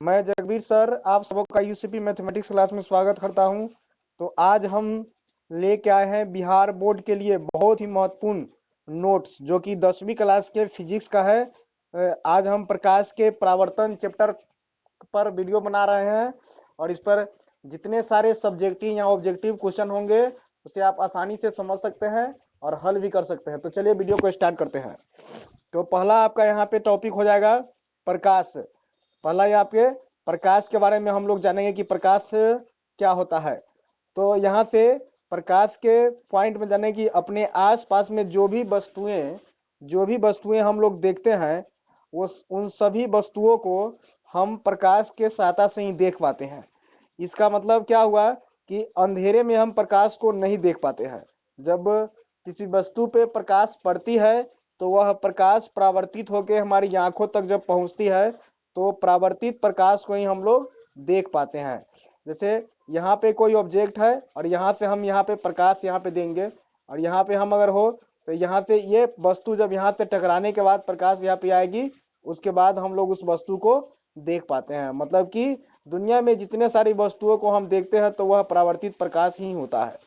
मैं जगबीर सर आप सबका यूसीपी मैथमेटिक्स क्लास में स्वागत करता हूं। तो आज हम लेके आए हैं बिहार बोर्ड के लिए बहुत ही महत्वपूर्ण नोट्स जो कि 10वीं क्लास के फिजिक्स का है। आज हम प्रकाश के परावर्तन चैप्टर पर वीडियो बना रहे हैं और इस पर जितने सारे सब्जेक्टिव या ऑब्जेक्टिव क्वेश्चन होंगे उसे आप आसानी से समझ सकते हैं और हल भी कर सकते हैं। तो चलिए वीडियो को स्टार्ट करते हैं। तो पहला आपका यहाँ पे टॉपिक हो जाएगा प्रकाश। पहला यहाँ पे प्रकाश के बारे में हम लोग जानेंगे कि प्रकाश क्या होता है। तो यहाँ से प्रकाश के पॉइंट में जाने कि अपने आसपास में जो भी वस्तुएं हम लोग देखते हैं वो उन सभी वस्तुओं को हम प्रकाश के सहायता से ही देख पाते हैं। इसका मतलब क्या हुआ कि अंधेरे में हम प्रकाश को नहीं देख पाते हैं। जब किसी वस्तु पे प्रकाश पड़ती है तो वह प्रकाश परावर्तित होकर हमारी आंखों तक जब पहुंचती है तो परावर्तित प्रकाश को ही हम लोग देख पाते हैं। जैसे यहाँ पे कोई ऑब्जेक्ट है और यहाँ से हम यहाँ पे प्रकाश यहाँ पे देंगे और यहाँ पे हम अगर हो तो यहाँ से ये वस्तु जब यहाँ से टकराने के बाद प्रकाश यहाँ पे आएगी, उसके बाद हम लोग उस वस्तु को देख पाते हैं। मतलब कि दुनिया में जितने सारी वस्तुओं को हम देखते हैं तो वह परावर्तित प्रकाश ही होता है।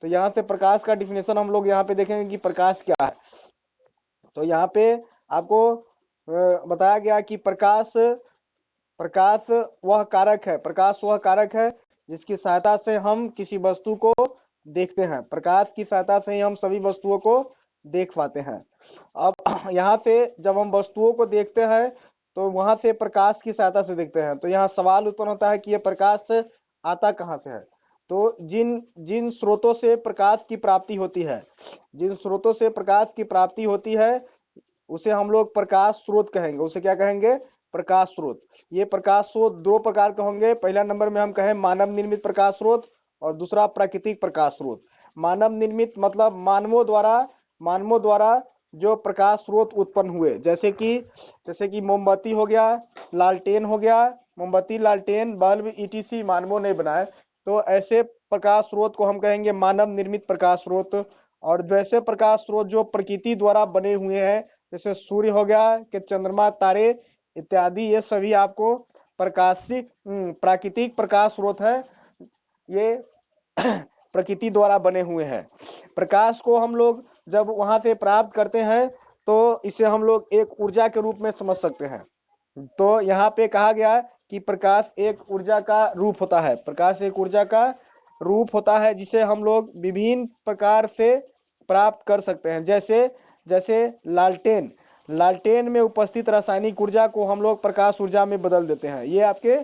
तो यहाँ से प्रकाश का डिफिनेशन हम लोग यहाँ पे देखेंगे कि प्रकाश क्या है। तो यहाँ पे आपको बताया गया कि प्रकाश वह कारक है जिसकी सहायता से हम किसी वस्तु को देखते हैं। प्रकाश की सहायता से ही हम सभी वस्तुओं को देख पाते हैं। अब यहाँ से जब हम वस्तुओं को देखते हैं तो वहां से प्रकाश की सहायता से देखते हैं। तो यहाँ सवाल उत्पन्न होता है कि यह प्रकाश आता कहाँ से है। तो जिन स्रोतों से प्रकाश की प्राप्ति होती है उसे हम लोग प्रकाश स्रोत कहेंगे। उसे क्या कहेंगे? प्रकाश स्रोत। ये प्रकाश स्रोत दो प्रकार के होंगे। पहला नंबर में हम कहें मानव निर्मित प्रकाश स्रोत और दूसरा प्राकृतिक प्रकाश स्रोत। मानव निर्मित मतलब मानवों द्वारा जो प्रकाश स्रोत उत्पन्न हुए, जैसे कि मोमबत्ती हो गया, लालटेन हो गया। मोमबत्ती, लालटेन, बल्ब ईटीसी मानवों ने बनाए। तो ऐसे प्रकाश स्रोत को हम कहेंगे मानव निर्मित प्रकाश स्रोत। और वैसे प्रकाश स्रोत जो प्रकृति द्वारा बने हुए हैं, जैसे सूर्य हो गया कि चंद्रमा, तारे इत्यादि, ये सभी आपको प्राकृतिक प्रकाश स्रोत है। ये प्रकृति द्वारा बने हुए हैं। प्रकाश को हम लोग जब वहां से प्राप्त करते हैं तो इसे हम लोग एक ऊर्जा के रूप में समझ सकते हैं। तो यहाँ पे कहा गया कि प्रकाश एक ऊर्जा का रूप होता है। प्रकाश एक ऊर्जा का रूप होता है जिसे हम लोग विभिन्न प्रकार से प्राप्त कर सकते हैं। जैसे लालटेन में उपस्थित रासायनिक ऊर्जा को हम लोग प्रकाश ऊर्जा में बदल देते हैं। ये आपके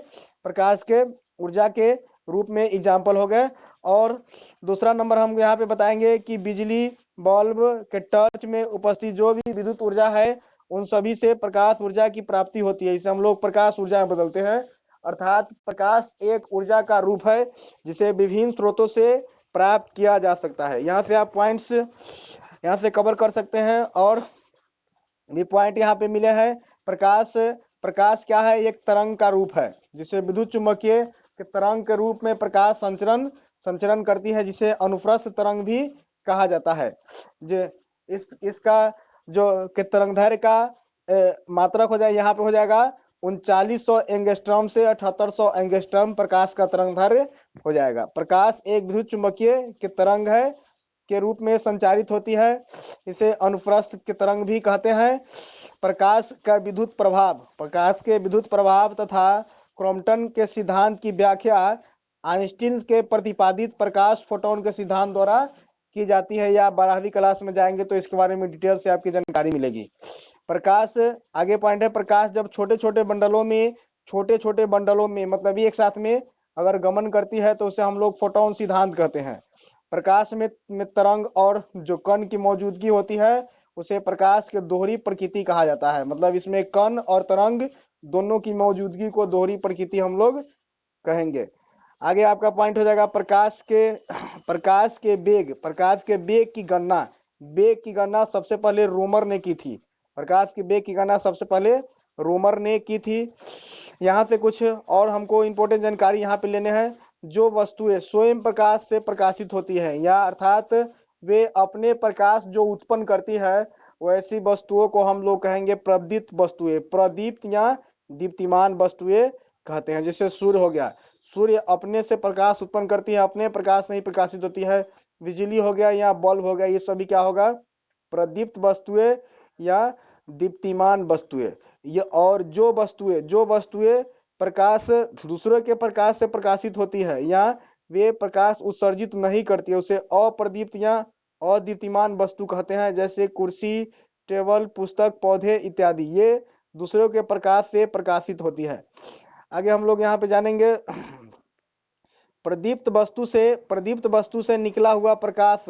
प्रकाश के ऊर्जा के रूप में एग्जाम्पल हो गए। और दूसरा नंबर हम यहाँ पे बताएंगे कि बिजली, बल्ब के टर्च में उपस्थित जो भी विद्युत ऊर्जा है उन सभी से प्रकाश ऊर्जा की प्राप्ति होती है। इसे हम लोग प्रकाश ऊर्जा में बदलते हैं। अर्थात प्रकाश एक ऊर्जा का रूप है जिसे विभिन्न स्रोतों से प्राप्त किया जा सकता है। यहाँ से आप पॉइंट्स यहाँ से कवर कर सकते हैं और भी पॉइंट यहाँ पे मिले हैं। प्रकाश क्या है? एक तरंग का रूप है जिसे विद्युत चुंबकीय के तरंग के रूप में प्रकाश संचरण करती है, जिसे अनुप्रस्थ तरंग भी कहा जाता है। इसका जो के तरंगदैर्घ्य का मात्रक हो जाए, यहाँ पे हो जाएगा 3900 एंगस्ट्रॉम से 7800 एंगस्ट्रॉम प्रकाश का तरंगदैर्घ्य हो जाएगा। प्रकाश एक विद्युत चुंबकीय के तरंग है के रूप में संचारित होती है। इसे अनुप्रस्थ के तरंग भी कहते हैं। प्रकाश के विद्युत प्रभाव तथा क्रॉम्पटन के सिद्धांत की व्याख्या आइंस्टीन के प्रतिपादित प्रकाश फोटोन के सिद्धांत द्वारा की जाती है। या 12वीं क्लास में जाएंगे तो इसके बारे में डिटेल से आपकी जानकारी मिलेगी। प्रकाश आगे पॉइंट है, प्रकाश जब छोटे छोटे बंडलों में मतलब एक साथ में अगर गमन करती है तो उसे हम लोग फोटोन सिद्धांत कहते हैं। प्रकाश में तरंग और जो कण की मौजूदगी होती है उसे प्रकाश के दोहरी प्रकृति कहा जाता है। मतलब इसमें कण और तरंग दोनों की मौजूदगी को दोहरी प्रकृति हम लोग कहेंगे। आगे आपका पॉइंट हो जाएगा प्रकाश के वेग की गणना सबसे पहले रोमर ने की थी। प्रकाश के वेग की गणना सबसे पहले रोमर ने की थी। यहाँ से कुछ और हमको इंपॉर्टेंट जानकारी यहाँ पे लेने हैं। जो वस्तुएं स्वयं प्रकाश से प्रकाशित होती है या अर्थात वे अपने प्रकाश जो उत्पन्न करती है, वैसी वस्तुओं को हम लोग कहेंगे प्रदीप्त वस्तुएं, प्रदीप्त या दीप्तिमान वस्तुएं कहते हैं। जैसे सूर्य हो गया, सूर्य अपने से प्रकाश उत्पन्न करती है, अपने प्रकाश से ही प्रकाशित होती है। बिजली हो गया या बल्ब हो गया, ये सभी क्या होगा, प्रदीप्त वस्तुएं या दीप्तिमान वस्तुएं। ये और जो वस्तुएं प्रकाश दूसरे के प्रकाश से प्रकाशित होती है या वे प्रकाश उत्सर्जित नहीं करती है, उसे अप्रदीप्त या अदीप्तिमान वस्तु कहते हैं। जैसे कुर्सी, टेबल, पुस्तक, पौधे इत्यादि, ये दूसरों के प्रकाश से प्रकाशित होती है। आगे हम लोग यहाँ पे जानेंगे, प्रदीप्त वस्तु से निकला हुआ प्रकाश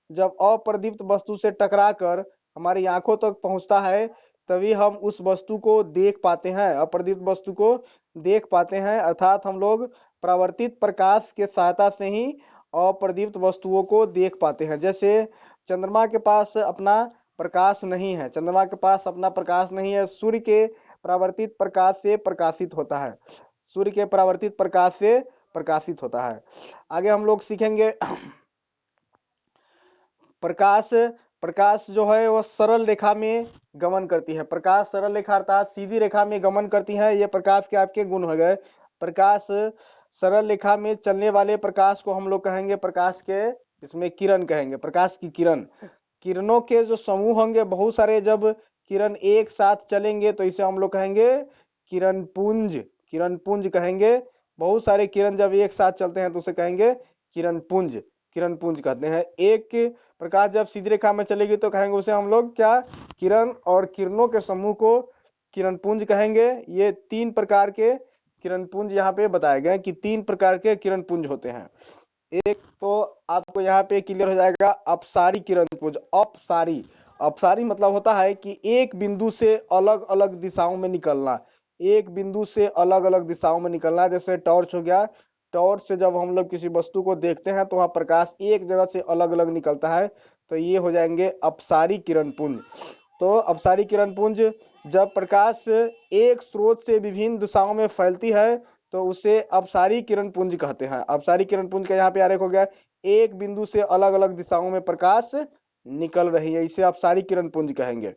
जब अप्रदीप्त वस्तु से टकराकर हमारी आंखों तक पहुंचता है, तभी हम उस वस्तु को देख पाते हैं, अप्रदीप्त वस्तु को देख पाते हैं। अर्थात हम लोग परावर्तित प्रकाश के सहायता से ही अप्रदीप्त वस्तुओं को देख पाते हैं। जैसे चंद्रमा के पास अपना प्रकाश नहीं है, चंद्रमा के पास अपना प्रकाश नहीं है, सूर्य के परावर्तित प्रकाश से प्रकाशित होता है, सूर्य के परावर्तित प्रकाश से प्रकाशित होता है। आगे हम लोग सीखेंगे, प्रकाश जो है वो सरल रेखा में गमन करती है। प्रकाश सरल रेखा अर्थात सीधी रेखा में गमन करती है, ये प्रकाश के आपके गुण हो गए। प्रकाश सरल रेखा में चलने वाले प्रकाश को हम लोग कहेंगे प्रकाश के, इसमें किरण कहेंगे, प्रकाश की किरण। किरणों के जो समूह होंगे बहुत सारे, जब किरण एक साथ चलेंगे तो इसे हम लोग कहेंगे किरण पुंज, किरण पुंज कहेंगे। बहुत सारे किरण जब एक साथ चलते हैं तो उसे कहेंगे किरण पुंज, किरण पुंज कहते हैं। एक प्रकाश जब सीधी रेखा में चलेगी तो कहेंगे उसे हम लोग क्या, किरण, और किरणों के समूह को किरण पुंज कहेंगे। ये 3 प्रकार के किरण पुंज यहाँ पे बताए गए कि 3 प्रकार के किरण पुंज होते हैं। एक तो आपको यहाँ पे क्लियर हो जाएगा, अपसारी किरण पुंज। अपसारी मतलब होता है कि एक बिंदु से अलग अलग दिशाओं में निकलना, एक बिंदु से अलग अलग दिशाओं में निकलना। जैसे टॉर्च हो गया, टॉर्च से जब हम लोग किसी वस्तु को देखते हैं तो वहां प्रकाश एक जगह से अलग अलग निकलता है, तो ये हो जाएंगे अपसारी किरण पुंज। तो अपसारी किरण पुंज, जब प्रकाश एक स्रोत से विभिन्न दिशाओं में फैलती है तो उसे अपसारी किरण पुंज कहते हैं। अपसारी किरण पुंज का यहाँ पे आरेख हो गया, एक बिंदु से अलग अलग दिशाओं में प्रकाश निकल रही है, इसे अपसारी किरण पुंज कहेंगे।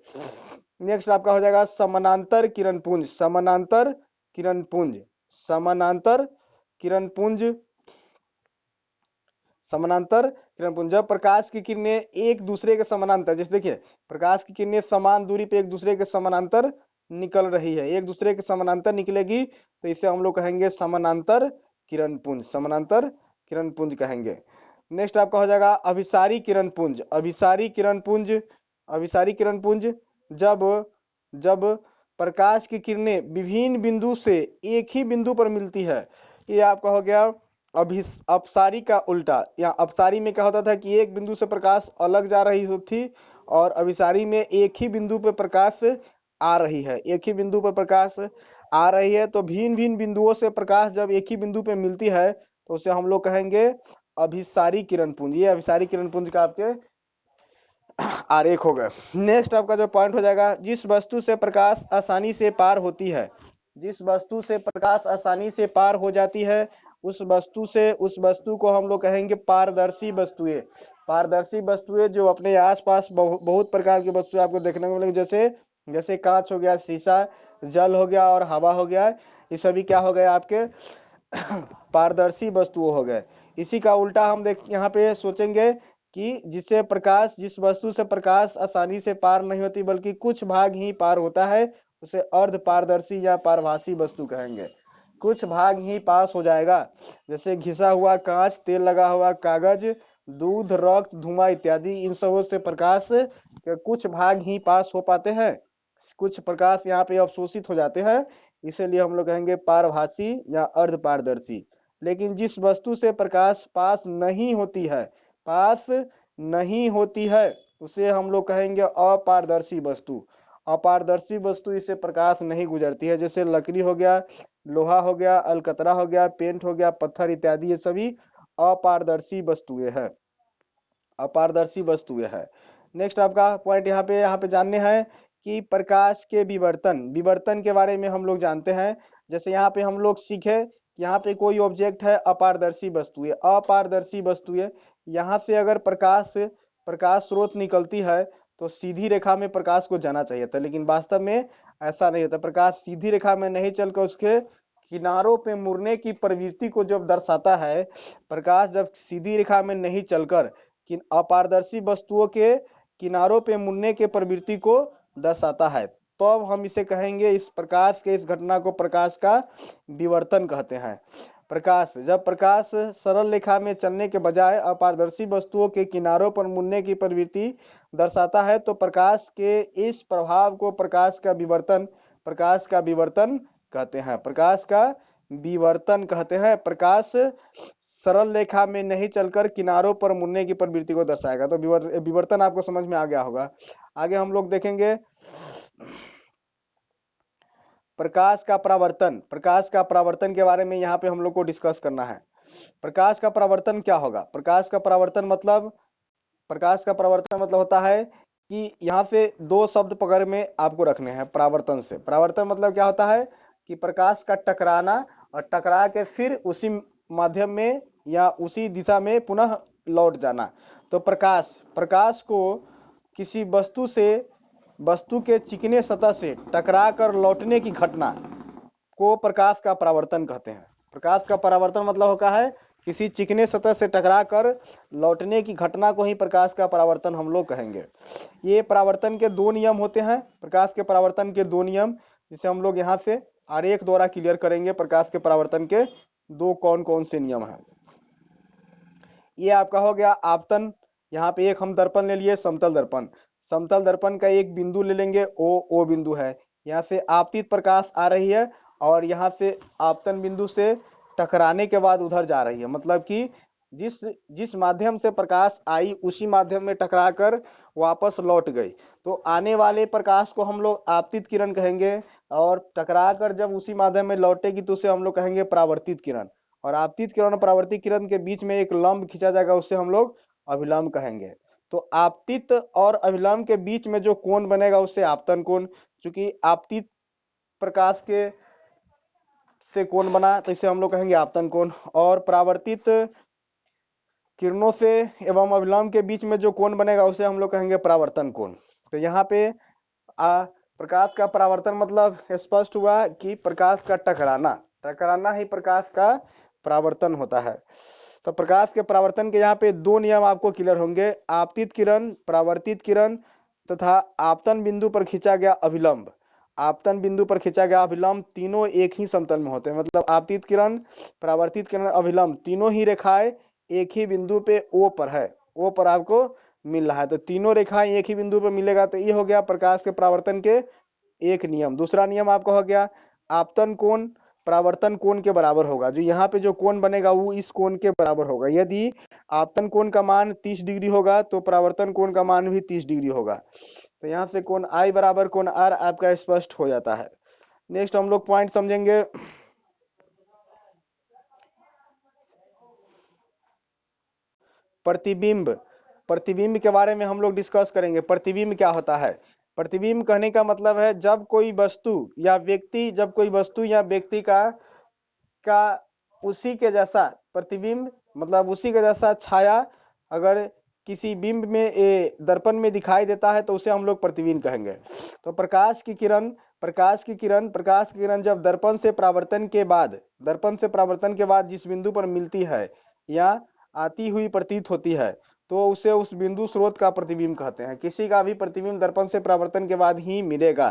नेक्स्ट आपका हो जाएगा समानांतर किरण पुंज। समानांतर किरण पुंज, समानांतर किरण पुंज, समानांतर किरण पुंज, जब प्रकाश की किरणें एक दूसरे के समानांतर, जैसे देखिए प्रकाश की किरणें समान दूरी पे एक दूसरे के समानांतर निकल रही है, एक दूसरे के समानांतर निकलेगी तो इसे हम लोग कहेंगे समानांतर किरण पुंज, समानांतर किरण पुंज कहेंगे। नेक्स्ट आपका हो जाएगा अभिसारी किरण पुंज। अभिसारी किरण पुंज, अभिसारी किरण पुंज, जब प्रकाश की किरणें विभिन्न बिंदु से एक ही बिंदु पर मिलती है, ये आपका हो गया अपसारी का उल्टा। या अपसारी में क्या होता था कि एक बिंदु से प्रकाश अलग जा रही थी, और अभिसारी में एक ही बिंदु पर प्रकाश आ रही है, एक ही बिंदु पर प्रकाश आ रही है। तो भिन्न भिन्न बिंदुओं से प्रकाश जब एक ही बिंदु पे मिलती है तो उसे हम लोग कहेंगे अभिसारी किरण पुंज। ये अभिसारी किरण पुंज का आपके आरेख हो गए। नेक्स्ट आपका जो पॉइंट हो जाएगा, जिस वस्तु से प्रकाश आसानी से पार होती है, जिस वस्तु से प्रकाश आसानी से पार हो जाती है उस वस्तु को हम लोग कहेंगे पारदर्शी वस्तुएं। पारदर्शी वस्तुएं जो अपने आसपास बहुत प्रकार की वस्तुएं आपको देखने को मिलेंगी, जैसे कांच हो गया, शीशा, जल हो गया और हवा हो गया, ये सभी क्या हो गए आपके पारदर्शी वस्तुओं हो गए। इसी का उल्टा हम यहाँ पे सोचेंगे कि जिस वस्तु से प्रकाश आसानी से पार नहीं होती बल्कि कुछ भाग ही पार होता है, उसे अर्ध पारदर्शी या पारभासी वस्तु कहेंगे। कुछ भाग ही पास हो जाएगा, जैसे घिसा हुआ कांच, तेल लगा हुआ कागज, दूध, रक्त, धुआं इत्यादि, इन सबों से प्रकाश के कुछ भाग ही पास हो पाते हैं, कुछ प्रकाश यहाँ पे अवशोषित हो जाते हैं, इसीलिए हम लोग कहेंगे पारभासी या अर्ध पारदर्शी। लेकिन जिस वस्तु से प्रकाश पास नहीं होती है उसे हम लोग कहेंगे अपारदर्शी वस्तु। अपारदर्शी वस्तु इससे प्रकाश नहीं गुजरती है, जैसे लकड़ी हो गया, लोहा हो गया, अलकतरा हो गया, पेंट हो गया, पत्थर इत्यादि, ये सभी अपारदर्शी वस्तुएं हैं, अपारदर्शी वस्तुएं हैं। नेक्स्ट आपका पॉइंट यहाँ पे जानने हैं कि प्रकाश के विवर्तन के बारे में हम लोग जानते हैं। जैसे यहाँ पे हम लोग सीखे, यहाँ पे कोई ऑब्जेक्ट है अपारदर्शी वस्तुएं, यहाँ से अगर प्रकाश स्रोत निकलती है तो सीधी रेखा में प्रकाश को जाना चाहिए था, लेकिन वास्तव में ऐसा नहीं होता। प्रकाश सीधी रेखा में नहीं चलकर उसके किनारों पे मुड़ने की प्रवृत्ति को जब दर्शाता है, प्रकाश जब सीधी रेखा में नहीं चलकर अपारदर्शी वस्तुओं के किनारों पे मुड़ने के प्रवृत्ति को दर्शाता है, तो अब हम इसे कहेंगे, इस प्रकाश के इस घटना को प्रकाश का विवर्तन कहते हैं। प्रकाश जब प्रकाश सरल रेखा में चलने के बजाय अपारदर्शी वस्तुओं के किनारों पर मुड़ने की प्रवृत्ति दर्शाता है, तो प्रकाश के इस प्रभाव को प्रकाश का विवर्तन कहते हैं। प्रकाश का विवर्तन कहते हैं। प्रकाश सरल रेखा में नहीं चलकर किनारों पर मुड़ने की प्रवृत्ति को दर्शाएगा। तो विवर्तन आपको समझ में आ गया होगा। आगे हम लोग देखेंगे प्रकाश का परावर्तन के बारे में यहाँ पे हम लोग को डिस्कस करना है। प्रकाश का परावर्तन क्या होगा? प्रकाश का परावर्तन मतलब होता है कि यहाँ से दो शब्द पकड़ में आपको रखने हैं परावर्तन से। परावर्तन मतलब क्या होता है कि प्रकाश का टकराना और टकरा के फिर उसी माध्यम में या उसी दिशा में पुनः लौट जाना। तो प्रकाश को किसी वस्तु के चिकने सतह से टकरा कर लौटने की घटना को प्रकाश का परावर्तन कहते हैं। प्रकाश का परावर्तन मतलब होता है किसी चिकने सतह से टकरा कर लौटने की घटना को ही प्रकाश का परावर्तन हम लोग कहेंगे। ये परावर्तन के दो नियम होते हैं। प्रकाश के परावर्तन के दो नियम, जिसे हम लोग यहाँ से आरेख द्वारा क्लियर करेंगे। प्रकाश के परावर्तन के दो कौन कौन से नियम हैं। ये आपका हो गया आपतन। यहाँ पे एक हम दर्पण ले लिए, समतल दर्पण का एक बिंदु ले लेंगे, ओ बिंदु है। यहाँ से आपतित प्रकाश आ रही है और यहाँ से आपतन बिंदु से टकराने के बाद उधर जा रही है। मतलब कि जिस माध्यम से प्रकाश आई उसी माध्यम में टकरा कर वापस लौट गई। तो आने वाले प्रकाश को हम लोग आपतित किरण कहेंगे और टकरा कर जब उसी माध्यम में लौटेगी तो उसे हम लोग कहेंगे परावर्तित किरण। और आपतित किरण और परावर्तित किरण के बीच में एक लंब खींचा जाएगा, उससे हम लोग अभिलंब कहेंगे। तो आपतित और अभिलंब के बीच में जो कोण बनेगा उससे आपतन कोण। चूंकि आपतित प्रकाश के से कोण बना तो इसे हम लोग कहेंगे आपतन कोण। और परावर्तित किरणों से एवं अभिलंब के बीच में जो कोण बनेगा उसे हम लोग कहेंगे परावर्तन कोण। तो यहाँ पे प्रकाश का परावर्तन मतलब स्पष्ट हुआ कि प्रकाश का टकराना ही प्रकाश का परावर्तन होता है। तो प्रकाश के परावर्तन के यहाँ पे दो नियम आपको क्लियर होंगे, आपतित किरण, परावर्तित किरण तथा आपतन बिंदु पर खींचा गया अभिलंब। आपतन बिंदु पर खींचा गया अभिलंब तीनों एक ही समतल में होते हैं। मतलब आपतित किरण, परावर्तित किरण, अभिलंब तीनों ही रेखाएं एक ही बिंदु पे ओ पर है, ओ पर आपको मिल रहा है। तो तीनों रेखाएं एक ही बिंदु पर मिलेगा। तो ये हो गया प्रकाश के परावर्तन के एक नियम। दूसरा नियम आपका हो गया आपतन कोण परावर्तन कोण के बराबर होगा। जो यहाँ पे जो कोण बनेगा वो इस कोण के बराबर होगा। यदि आपतन कोण का मान 30 डिग्री होगा तो परावर्तन कोण का मान भी 30 डिग्री होगा। तो यहाँ से कोण आई बराबर कोण आर आपका स्पष्ट हो जाता है। नेक्स्ट हम लोग पॉइंट समझेंगे प्रतिबिंब के बारे में हम लोग डिस्कस करेंगे। प्रतिबिंब क्या होता है? प्रतिबिंब कहने का मतलब है जब कोई वस्तु या व्यक्ति का उसी के जैसा प्रतिबिंब, मतलब उसी के जैसा छाया अगर किसी बिंब में दर्पण में दिखाई देता है तो उसे हम लोग प्रतिबिंब कहेंगे। तो प्रकाश की किरण जब दर्पण से परावर्तन के बाद जिस बिंदु पर मिलती है या आती हुई प्रतीत होती है तो उसे उस बिंदु स्रोत का प्रतिबिंब कहते हैं। किसी का भी प्रतिबिंब दर्पण से परावर्तन के बाद ही मिलेगा।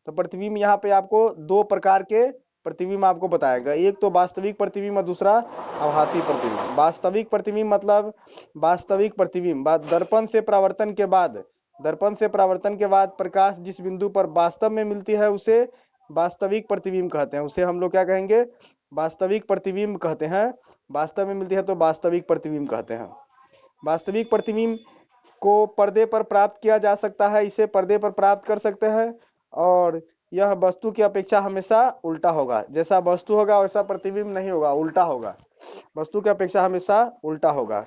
तो प्रतिबिंब यहाँ पे आपको दो प्रकार के प्रतिबिंब आपको बताएगा, एक तो वास्तविक प्रतिबिंब और दूसरा आभासी प्रतिबिंब। वास्तविक प्रतिबिंब मतलब वास्तविक प्रतिबिंब दर्पण से परावर्तन के बाद प्रकाश जिस बिंदु पर वास्तव में मिलती है उसे वास्तविक प्रतिबिंब कहते हैं। उसे हम लोग क्या कहेंगे? वास्तविक प्रतिबिंब कहते हैं। वास्तव में मिलती है तो वास्तविक प्रतिबिंब कहते हैं। वास्तविक प्रतिबिंब को पर्दे पर प्राप्त किया जा सकता है, इसे पर्दे पर प्राप्त कर सकते हैं। और यह वस्तु की अपेक्षा हमेशा उल्टा होगा। जैसा वस्तु होगा वैसा प्रतिबिंब नहीं होगा, उल्टा होगा। वस्तु की अपेक्षा हमेशा उल्टा होगा।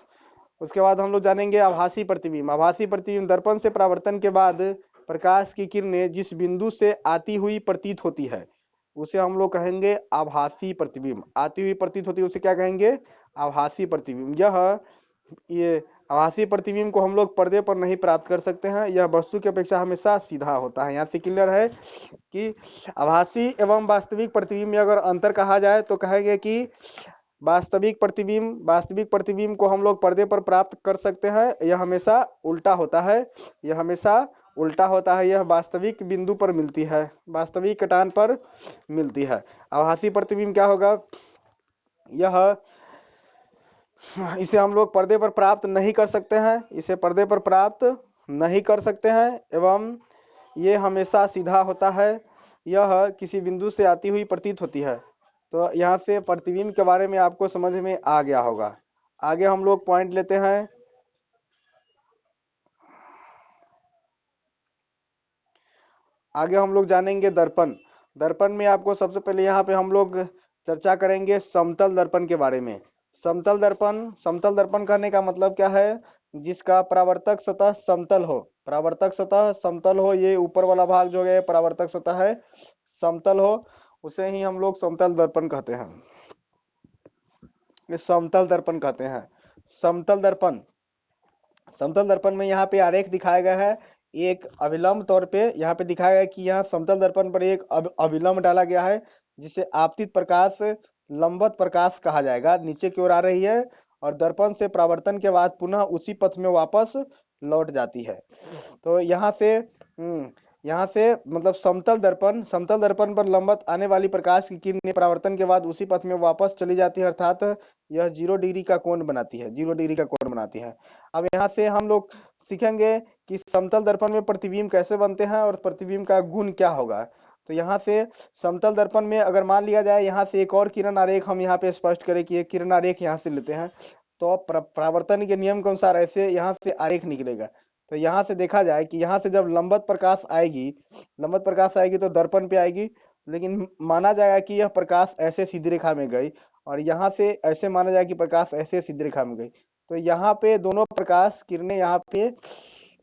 उसके बाद हम लोग जानेंगे आभासी प्रतिबिंब दर्पण से परावर्तन के बाद प्रकाश की किरणें जिस बिंदु से आती हुई प्रतीत होती है उसे हम लोग कहेंगे आभासी प्रतिबिंब। आती हुई प्रतीत होती है उसे क्या कहेंगे? आभासी प्रतिबिंब। यह ये आभासी प्रतिबिंब को हम लोग पर्दे पर नहीं प्राप्त कर सकते हैं, यह वस्तु की अपेक्षा हमेशा सीधा होता है। यहाँ से क्लियर है कि आभासी एवं वास्तविक प्रतिबिंब में अगर अंतर कहा जाए तो कहेंगे कि वास्तविक प्रतिबिंब को हम लोग पर्दे पर प्राप्त कर सकते हैं, यह हमेशा उल्टा होता है, यह हमेशा उल्टा होता है, यह वास्तविक बिंदु पर मिलती है, वास्तविक कटान पर मिलती है। आभासी प्रतिबिंब क्या होगा, यह इसे हम लोग पर्दे पर प्राप्त नहीं कर सकते हैं, इसे पर्दे पर प्राप्त नहीं कर सकते हैं, एवं ये हमेशा सीधा होता है, यह किसी बिंदु से आती हुई प्रतीत होती है। तो यहाँ से प्रतिबिंब के बारे में आपको समझ में आ गया होगा। आगे हम लोग पॉइंट लेते हैं। आगे हम लोग जानेंगे दर्पण। दर्पण में आपको सबसे पहले यहाँ पे हम लोग चर्चा करेंगे समतल दर्पण के बारे में। समतल दर्पण कहने का मतलब क्या है, जिसका परावर्तक सतह समतल हो, परावर्तक सतह समतल हो, ये ऊपर वाला भाग जो है परावर्तक सतह है, समतल हो, उसे ही हम लोग समतल दर्पण कहते हैं, ये समतल दर्पण कहते हैं। समतल दर्पण में यहाँ पे आरेख दिखाया गया है, एक अभिलंब तौर पे यहाँ पे दिखाया गया है कि यहाँ समतल दर्पण पर एक अभिलंब डाला गया है, जिसे आपतित प्रकाश लंबवत प्रकाश कहा जाएगा, नीचे की ओर आ रही है और दर्पण से परावर्तन के बाद पुनः उसी पथ में वापस लौट जाती है। तो यहाँ से मतलब समतल दर्पण पर लंबवत आने वाली प्रकाश की किरण परावर्तन के बाद उसी पथ में वापस चली जाती है, अर्थात यह 0 डिग्री का कोण बनाती है, 0 डिग्री का कोण बनाती है। अब यहाँ से हम लोग सीखेंगे कि समतल दर्पण में प्रतिबिंब कैसे बनते हैं और प्रतिबिंब का गुण क्या होगा। तो यहाँ से समतल दर्पण में अगर मान लिया जाए, यहाँ से एक और किरण आरेख हम यहाँ पे स्पष्ट करें कि एक किरण आरेख यहाँ से लेते हैं, तो परावर्तन के नियम के अनुसार ऐसे यहाँ से आरेख निकलेगा। तो यहाँ से देखा जाए कि यहाँ से जब लंबवत प्रकाश आएगी तो दर्पण पे आएगी, लेकिन माना जाएगा कि यह प्रकाश ऐसे सीधी रेखा में गई और यहाँ से ऐसे माना जाएगा कि प्रकाश ऐसे सीधी रेखा में गई। तो यहाँ पे दोनों प्रकाश किरणें यहाँ पे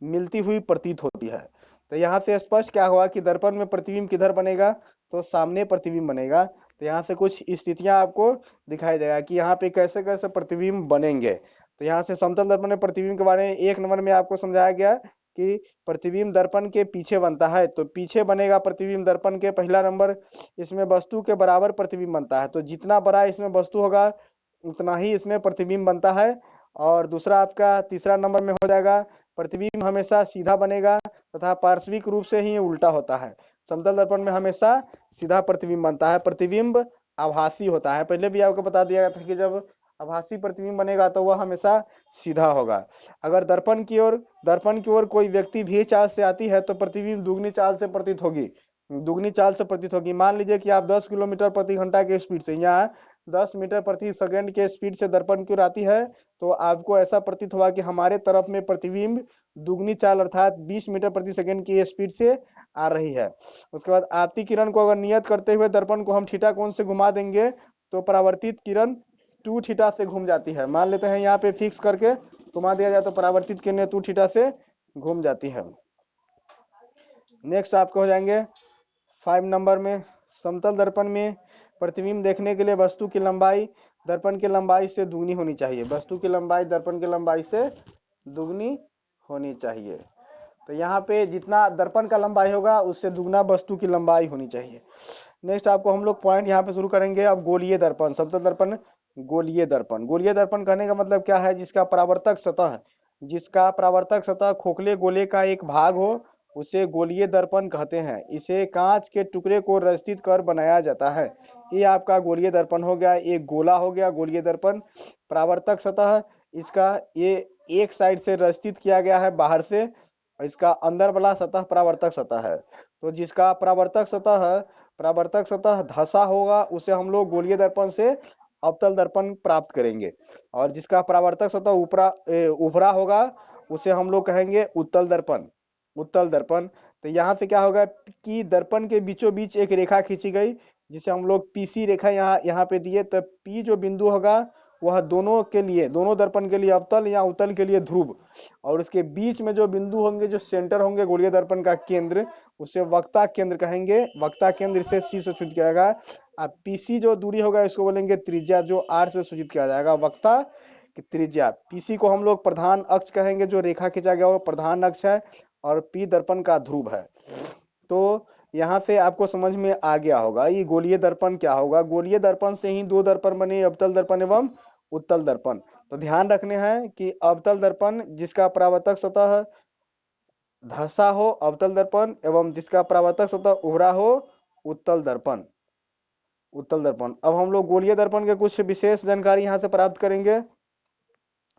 मिलती हुई प्रतीत होती है। तो यहाँ से स्पष्ट क्या हुआ कि दर्पण में प्रतिबिंब किधर बनेगा, तो सामने प्रतिबिंब बनेगा। तो यहाँ से कुछ स्थितियां आपको दिखाई देगा कि यहाँ पे कैसे कैसे प्रतिबिंब बनेंगे। तो यहाँ से समतल दर्पण में प्रतिबिंब के बारे में 1 नंबर में आपको समझाया गया कि प्रतिबिंब दर्पण के पीछे बनता है, तो पीछे बनेगा प्रतिबिंब दर्पण के। पहला नंबर, इसमें वस्तु के बराबर प्रतिबिंब बनता है, तो जितना बड़ा इसमें वस्तु होगा उतना ही इसमें प्रतिबिंब बनता है। और दूसरा आपका तीसरा नंबर में हो जाएगा, प्रतिबिंब हमेशा सीधा बनेगा तथा पार्श्विक रूप से ही उल्टा होता है। समतल दर्पण में हमेशा सीधा प्रतिबिंब बनता है, प्रतिबिंब आभासी होता है। पहले भी आपको बता दिया गया था कि जब आभासी प्रतिबिंब बनेगा तो वह हमेशा सीधा होगा। अगर दर्पण की ओर कोई व्यक्ति भी चाल से आती है तो प्रतिबिंब दुगनी चाल से प्रतीत होगी। मान लीजिए कि आप 10 किलोमीटर प्रति घंटा के स्पीड से, यहाँ 10 मीटर प्रति सेकंड के स्पीड से दर्पण की ओर आती है, तो आपको ऐसा प्रतीत होगा कि हमारे तरफ में प्रतिबिंब दुगनी चाल अर्थात 20 मीटर प्रति सेकंड की स्पीड से आ रही है। उसके बाद आपती किरण को अगर नियत करते हुए दर्पण को हम थीटा कोण से घुमा देंगे तो परावर्तित किरण 2 थीटा से घूम जाती है। मान लेते हैं यहाँ पे फिक्स करके घुमा दिया जाए तो परावर्तित किरण 2 थीटा से घूम जाती है। नेक्स्ट आपको हो जाएंगे 5 नंबर में, समतल दर्पण में प्रतिबिंब देखने के लिए वस्तु की लंबाई दर्पण की लंबाई से दुगनी होनी चाहिए, वस्तु की लंबाई दर्पण की लंबाई से दुगनी होनी चाहिए। तो यहाँ पे जितना दर्पण का लंबाई होगा उससे दुगना वस्तु की लंबाई होनी चाहिए। नेक्स्ट आपको हम लोग पॉइंट यहाँ पे शुरू करेंगे। अब गोलीय दर्पण, समतल दर्पण, गोलीय दर्पण कहने का मतलब क्या है, जिसका परावर्तक सतह खोखले गोले का एक भाग हो उसे गोलीय दर्पण कहते हैं। इसे कांच के टुकड़े को रचित कर बनाया जाता है। ये आपका गोलीय दर्पण हो गया, एक गोला हो गया गोलीय दर्पण। परावर्तक सतह इसका ये एक साइड से रचित किया गया है बाहर से, इसका अंदर वाला सतह परावर्तक सतह है। तो जिसका परावर्तक सतह धसा होगा उसे हम लोग गोलीय दर्पण से अवतल दर्पण प्राप्त करेंगे, और जिसका परावर्तक सतह उभरा होगा उसे हम लोग कहेंगे उत्तल दर्पण। तो यहाँ से क्या होगा कि दर्पण के बीचों बीच एक रेखा खींची गई जिसे हम लोग पीसी रेखा यहाँ पे दिए। तो पी जो बिंदु होगा वह दोनों दर्पण के लिए अवतल या उत्तल के लिए ध्रुव, और उसके बीच में जो बिंदु होंगे, जो सेंटर होंगे गोलीय दर्पण का केंद्र, उसे वक्ता केंद्र कहेंगे। वक्ता केंद्र से सी से सूचित किया जाएगा। अब पीसी जो दूरी होगा इसको बोलेंगे त्रिज्या, जो आर से सूचित किया जाएगा। वक्ता की त्रिज्या, पीसी को हम लोग प्रधान अक्ष कहेंगे, जो रेखा खींचा गया वो प्रधान अक्ष है, और पी दर्पण का ध्रुव है। तो यहाँ से आपको समझ में आ गया होगा ये गोलीय दर्पण क्या होगा। गोलीय दर्पण से ही दो दर्पण बने, अवतल दर्पण एवं उत्तल दर्पण। तो ध्यान रखने हैं कि अवतल दर्पण जिसका परावर्तक सतह धंसा हो अवतल दर्पण, एवं जिसका परावर्तक सतह उभरा हो उत्तल दर्पण। उत्तल दर्पण। अब हम लोग गोलीय दर्पण के कुछ विशेष जानकारी यहाँ से प्राप्त करेंगे।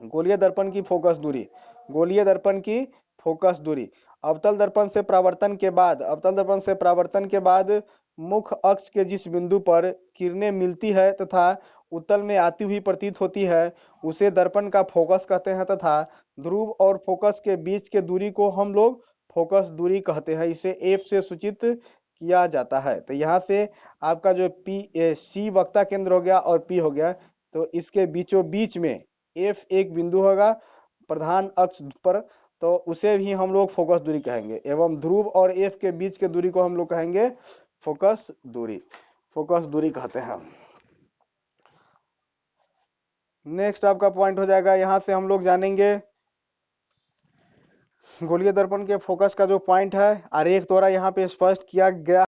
गोलीय दर्पण की फोकस दूरी, गोलीय दर्पण की फोकस दूरी अवतल दर्पण से परावर्तन के बाद, अवतल दर्पण से परावर्तन के बाद मुख्य अक्ष के जिस बिंदु पर किरणें मिलती है तथा उत्तल में आती हुई प्रतीत होती है उसे दर्पण का फोकस कहते हैं, तथा ध्रुव और फोकस के बीच के दूरी को हम लोग फोकस दूरी कहते हैं। इसे एफ से सूचित किया जाता है। तो यहाँ से आपका जो सी वक्ता केंद्र हो गया और पी हो गया, तो इसके बीचों बीच में एफ एक बिंदु होगा प्रधान अक्ष पर, तो उसे भी हम लोग फोकस दूरी कहेंगे, एवं ध्रुव और एफ के बीच के दूरी को हम लोग कहेंगे फोकस दूरी, फोकस दूरी कहते हैं। नेक्स्ट आपका पॉइंट हो जाएगा, यहां से हम लोग जानेंगे गोलीय दर्पण के फोकस का जो पॉइंट है आरेख द्वारा यहाँ पे स्पष्ट किया गया।